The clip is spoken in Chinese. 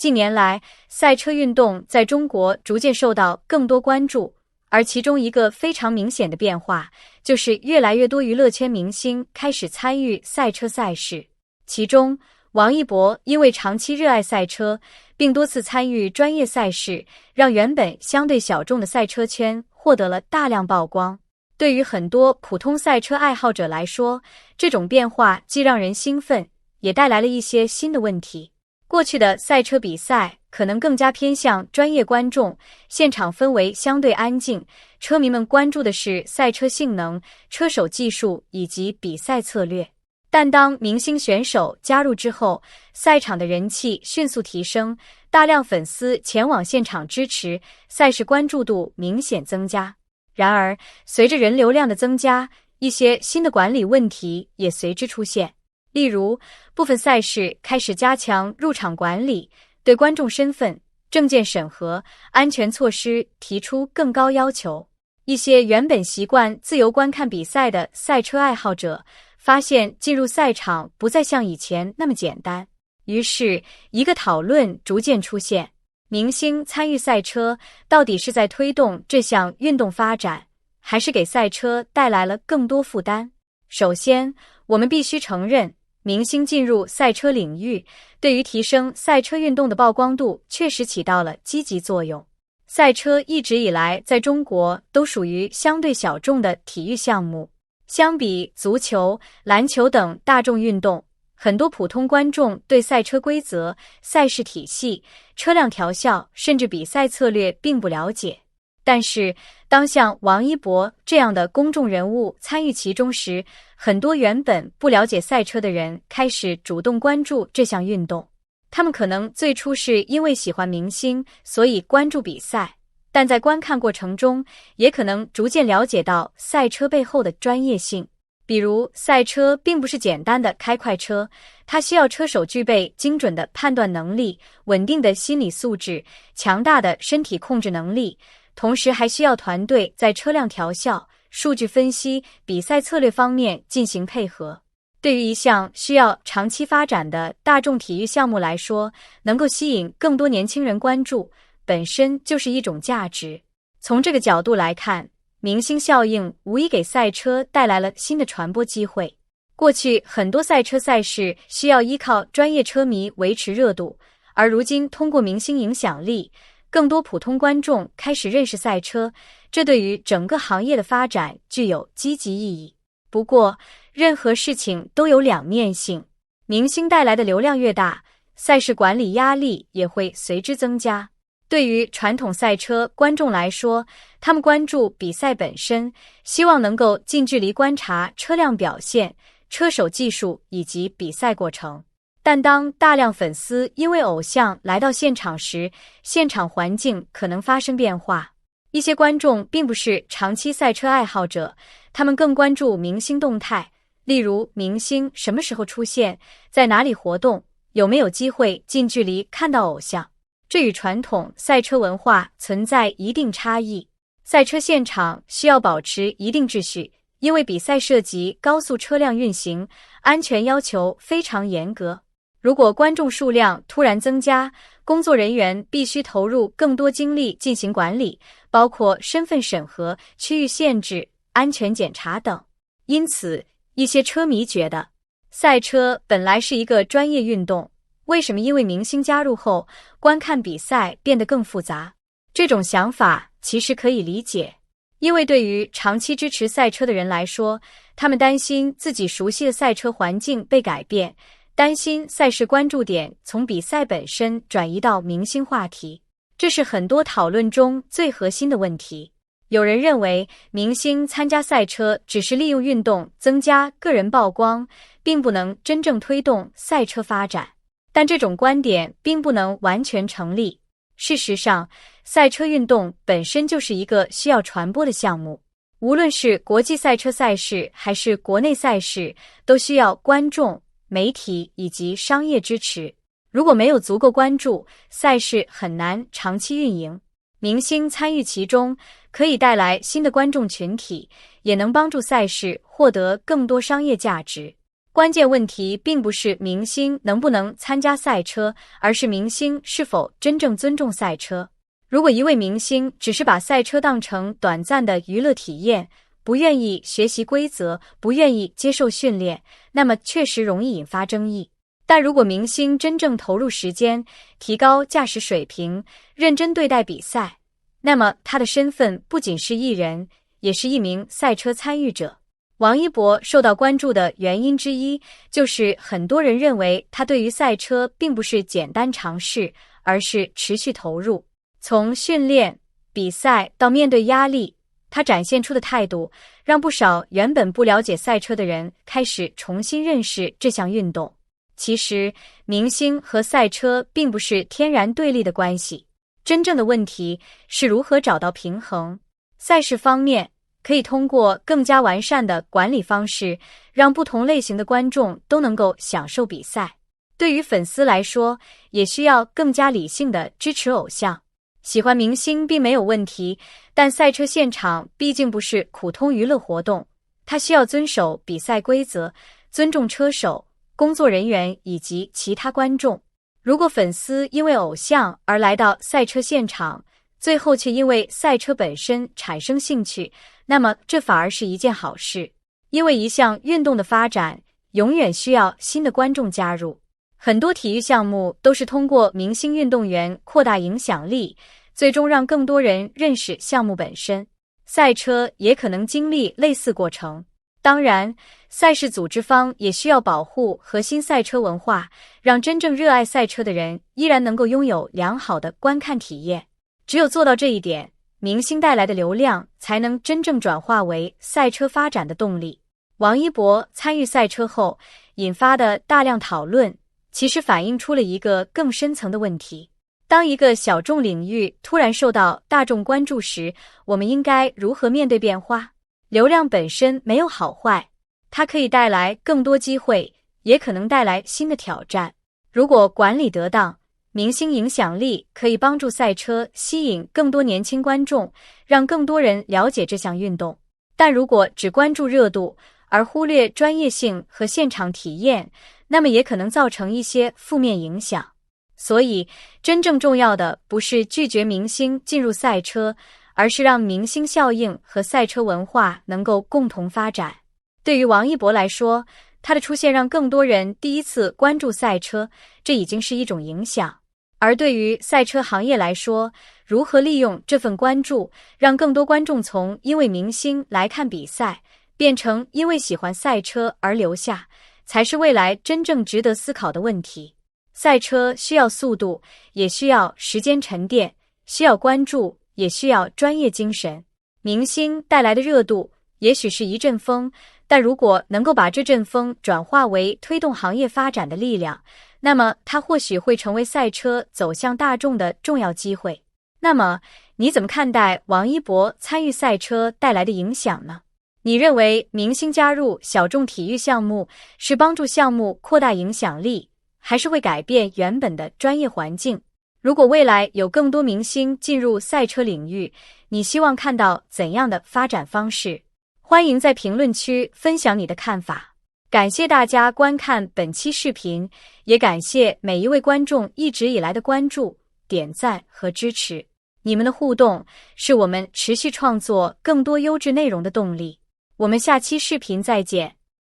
近年来，赛车运动在中国逐渐受到更多关注，而其中一个非常明显的变化，就是越来越多娱乐圈明星开始参与赛车赛事。其中，王一博因为长期热爱赛车，并多次参与专业赛事，让原本相对小众的赛车圈获得了大量曝光。对于很多普通赛车爱好者来说，这种变化既让人兴奋，也带来了一些新的问题。过去的赛车比赛可能更加偏向专业观众，现场氛围相对安静，车迷们关注的是赛车性能、车手技术以及比赛策略。但当明星选手加入之后，赛场的人气迅速提升，大量粉丝前往现场支持，赛事关注度明显增加。然而，随着人流量的增加，一些新的管理问题也随之出现。例如，部分赛事开始加强入场管理，对观众身份、证件审核、安全措施提出更高要求。一些原本习惯自由观看比赛的赛车爱好者，发现进入赛场不再像以前那么简单。于是，一个讨论逐渐出现：明星参与赛车，到底是在推动这项运动发展，还是给赛车带来了更多负担？首先，我们必须承认，明星进入赛车领域，对于提升赛车运动的曝光度确实起到了积极作用。赛车一直以来在中国都属于相对小众的体育项目，相比足球、篮球等大众运动，很多普通观众对赛车规则、赛事体系、车辆调校甚至比赛策略并不了解。但是，当像王一博这样的公众人物参与其中时，很多原本不了解赛车的人开始主动关注这项运动。他们可能最初是因为喜欢明星，所以关注比赛，但在观看过程中，也可能逐渐了解到赛车背后的专业性。比如，赛车并不是简单的开快车，它需要车手具备精准的判断能力、稳定的心理素质、强大的身体控制能力，同时还需要团队在车辆调校、数据分析、比赛策略方面进行配合。对于一项需要长期发展的大众体育项目来说，能够吸引更多年轻人关注，本身就是一种价值。从这个角度来看，明星效应无疑给赛车带来了新的传播机会。过去很多赛车赛事需要依靠专业车迷维持热度，而如今通过明星影响力，更多普通观众开始认识赛车，这对于整个行业的发展具有积极意义。不过，任何事情都有两面性，明星带来的流量越大，赛事管理压力也会随之增加。对于传统赛车观众来说，他们关注比赛本身，希望能够近距离观察车辆表现、车手技术以及比赛过程。但当大量粉丝因为偶像来到现场时，现场环境可能发生变化。一些观众并不是长期赛车爱好者，他们更关注明星动态，例如明星什么时候出现，在哪里活动，有没有机会近距离看到偶像。这与传统赛车文化存在一定差异。赛车现场需要保持一定秩序，因为比赛涉及高速车辆运行，安全要求非常严格。如果观众数量突然增加，工作人员必须投入更多精力进行管理，包括身份审核、区域限制、安全检查等。因此，一些车迷觉得，赛车本来是一个专业运动，为什么因为明星加入后，观看比赛变得更复杂？这种想法其实可以理解，因为对于长期支持赛车的人来说，他们担心自己熟悉的赛车环境被改变，担心赛事关注点从比赛本身转移到明星话题，这是很多讨论中最核心的问题。有人认为，明星参加赛车只是利用运动增加个人曝光，并不能真正推动赛车发展。但这种观点并不能完全成立。事实上，赛车运动本身就是一个需要传播的项目，无论是国际赛车赛事还是国内赛事，都需要观众、媒体以及商业支持。如果没有足够关注，赛事很难长期运营。明星参与其中，可以带来新的观众群体，也能帮助赛事获得更多商业价值。关键问题并不是明星能不能参加赛车，而是明星是否真正尊重赛车。如果一位明星只是把赛车当成短暂的娱乐体验，不愿意学习规则，不愿意接受训练，那么确实容易引发争议。但如果明星真正投入时间，提高驾驶水平，认真对待比赛，那么他的身份不仅是艺人，也是一名赛车参与者。王一博受到关注的原因之一，就是很多人认为他对于赛车并不是简单尝试，而是持续投入。从训练、比赛到面对压力，他展现出的态度，让不少原本不了解赛车的人开始重新认识这项运动。其实，明星和赛车并不是天然对立的关系，真正的问题是如何找到平衡。赛事方面，可以通过更加完善的管理方式，让不同类型的观众都能够享受比赛。对于粉丝来说，也需要更加理性地支持偶像。喜欢明星并没有问题，但赛车现场毕竟不是普通娱乐活动，它需要遵守比赛规则，尊重车手、工作人员以及其他观众。如果粉丝因为偶像而来到赛车现场，最后却因为赛车本身产生兴趣，那么这反而是一件好事。因为一项运动的发展永远需要新的观众加入。很多体育项目都是通过明星运动员扩大影响力，最终让更多人认识项目本身。赛车也可能经历类似过程。当然，赛事组织方也需要保护核心赛车文化，让真正热爱赛车的人依然能够拥有良好的观看体验。只有做到这一点，明星带来的流量才能真正转化为赛车发展的动力。王一博参与赛车后引发的大量讨论，其实反映出了一个更深层的问题。当一个小众领域突然受到大众关注时，我们应该如何面对变化？流量本身没有好坏，它可以带来更多机会，也可能带来新的挑战。如果管理得当，明星影响力可以帮助赛车吸引更多年轻观众，让更多人了解这项运动。但如果只关注热度，而忽略专业性和现场体验，那么也可能造成一些负面影响。所以，真正重要的不是拒绝明星进入赛车，而是让明星效应和赛车文化能够共同发展。对于王一博来说，他的出现让更多人第一次关注赛车，这已经是一种影响。而对于赛车行业来说，如何利用这份关注，让更多观众从因为明星来看比赛，变成因为喜欢赛车而留下，才是未来真正值得思考的问题。赛车需要速度，也需要时间沉淀，需要关注，也需要专业精神。明星带来的热度也许是一阵风，但如果能够把这阵风转化为推动行业发展的力量，那么它或许会成为赛车走向大众的重要机会。那么，你怎么看待王一博参与赛车带来的影响呢？你认为明星加入小众体育项目是帮助项目扩大影响力，还是会改变原本的专业环境？如果未来有更多明星进入赛车领域，你希望看到怎样的发展方式？欢迎在评论区分享你的看法。感谢大家观看本期视频，也感谢每一位观众一直以来的关注、点赞和支持。你们的互动是我们持续创作更多优质内容的动力。我们下期视频再见。